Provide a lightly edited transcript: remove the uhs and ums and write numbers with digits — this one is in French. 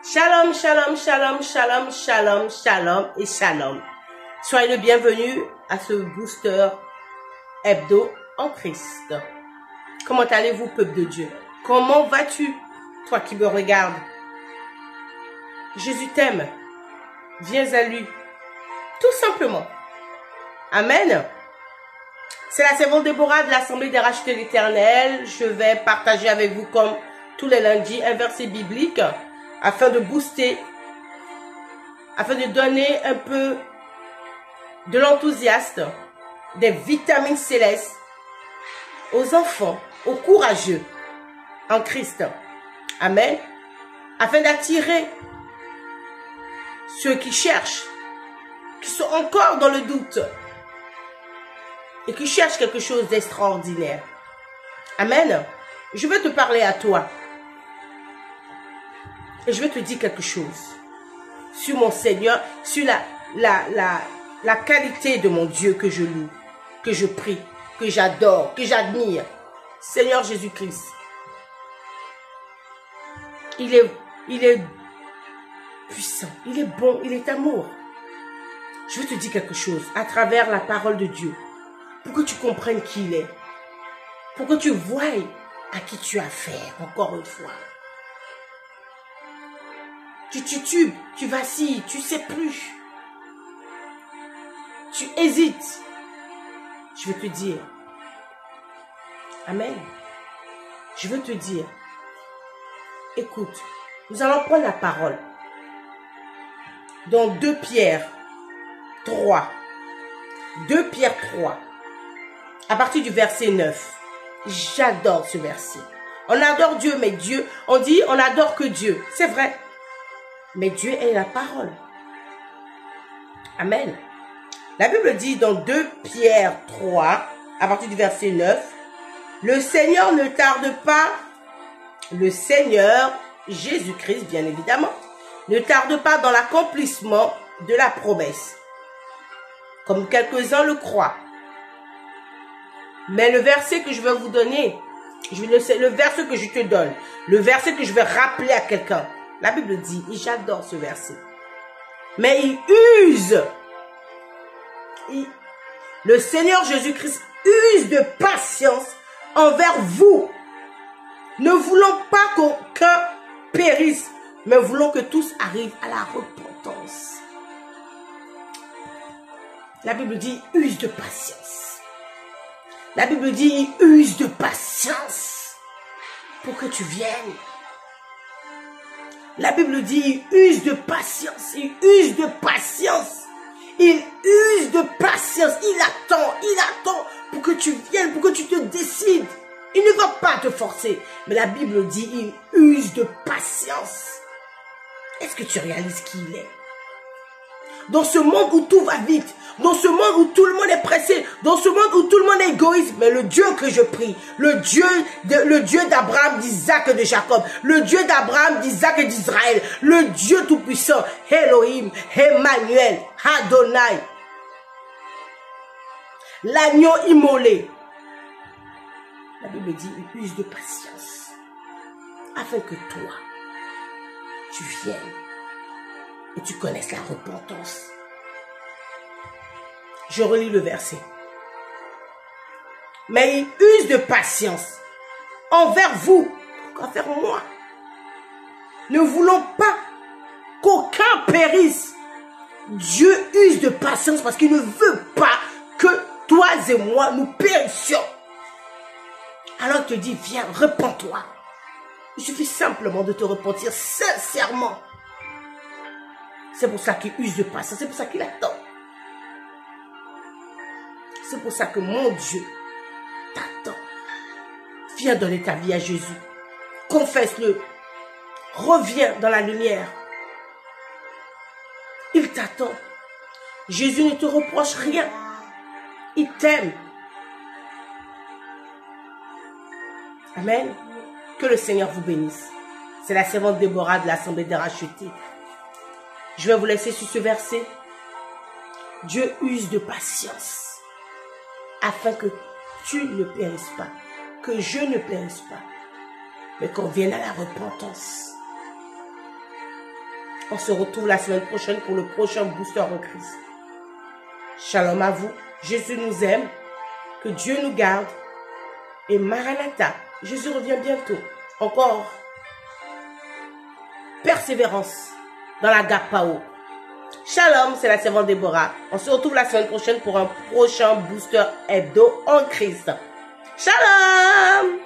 Shalom, shalom, shalom, shalom, shalom, shalom et shalom. Soyez le bienvenu à ce booster hebdo en Christ. Comment allez-vous, peuple de Dieu? Comment vas-tu, toi qui me regardes? Jésus t'aime. Viens à lui. Tout simplement. Amen. C'est la servante Déborah de l'Assemblée des rachetés de l'Éternel. Je vais partager avec vous, comme tous les lundis, un verset biblique afin de booster, afin de donner un peu de l'enthousiasme, des vitamines célestes aux enfants, aux courageux en Christ. Amen. Afin d'attirer ceux qui cherchent, qui sont encore dans le doute et qui cherchent quelque chose d'extraordinaire. Amen. Je vais te parler à toi. Et je vais te dire quelque chose sur mon Seigneur, sur la qualité de mon Dieu que je loue, que je prie, que j'adore, que j'admire. Seigneur Jésus-Christ. Il est puissant, il est bon, il est amour. Je vais te dire quelque chose à travers la parole de Dieu, pour que tu comprennes qui il est, pour que tu voies à qui tu as affaire, encore une fois. Tu titubes, tu vacilles, tu sais plus. Tu hésites. Je vais te dire. Amen. Je veux te dire. Écoute, nous allons prendre la parole. Dans 2 Pierre 3. 2 Pierre 3. À partir du verset 9. J'adore ce verset. On adore Dieu, mais Dieu, on dit on adore que Dieu. C'est vrai. Mais Dieu est la parole. Amen. La Bible dit dans 2 Pierre 3, à partir du verset 9, le Seigneur ne tarde pas, le Seigneur, Jésus-Christ bien évidemment, ne tarde pas dans l'accomplissement de la promesse, comme quelques-uns le croient. Mais le verset que je vais vous donner, le verset que je te donne, le verset que je vais rappeler à quelqu'un, la Bible dit, et j'adore ce verset, mais il use, le Seigneur Jésus-Christ use de patience envers vous, ne voulant pas qu'aucun périsse, mais voulons que tous arrivent à la repentance. La Bible dit, il use de patience. La Bible dit, il use de patience pour que tu viennes. La Bible dit, il use de patience, il use de patience, il use de patience, il attend pour que tu viennes, pour que tu te décides. Il ne va pas te forcer, mais la Bible dit, il use de patience. Est-ce que tu réalises qui il est? Dans ce monde où tout va vite, dans ce monde où tout le monde est pressé, dans ce monde où tout le monde est égoïste, mais le Dieu que je prie, le Dieu d'Abraham, d'Isaac et de Jacob, le Dieu d'Abraham, d'Isaac et d'Israël, le Dieu tout-puissant, Elohim, Emmanuel, Adonai, l'agneau immolé. La Bible dit, il use de patience, afin que toi, tu viennes et tu connaisses la repentance. Je relis le verset. Mais il use de patience envers vous, envers moi. Ne voulons pas qu'aucun périsse. Dieu use de patience parce qu'il ne veut pas que toi et moi nous périssions. Alors il te dit, viens, repens-toi. Il suffit simplement de te repentir sincèrement. C'est pour ça qu'il use de patience, c'est pour ça qu'il attend. C'est pour ça que mon Dieu t'attend. Viens donner ta vie à Jésus. Confesse-le. Reviens dans la lumière. Il t'attend. Jésus ne te reproche rien. Il t'aime. Amen. Que le Seigneur vous bénisse. C'est la servante Déborah de l'Assemblée des rachetés. Je vais vous laisser sur ce verset. Dieu use de patience afin que tu ne périsses pas, que je ne périsse pas, mais qu'on vienne à la repentance. On se retrouve la semaine prochaine pour le prochain booster en Christ. Shalom à vous. Jésus nous aime. Que Dieu nous garde. Et Maranatha. Jésus revient bientôt. Encore. Persévérance dans la Gapao. Shalom, c'est la servante Déborah. On se retrouve la semaine prochaine pour un prochain booster hebdo en Christ. Shalom.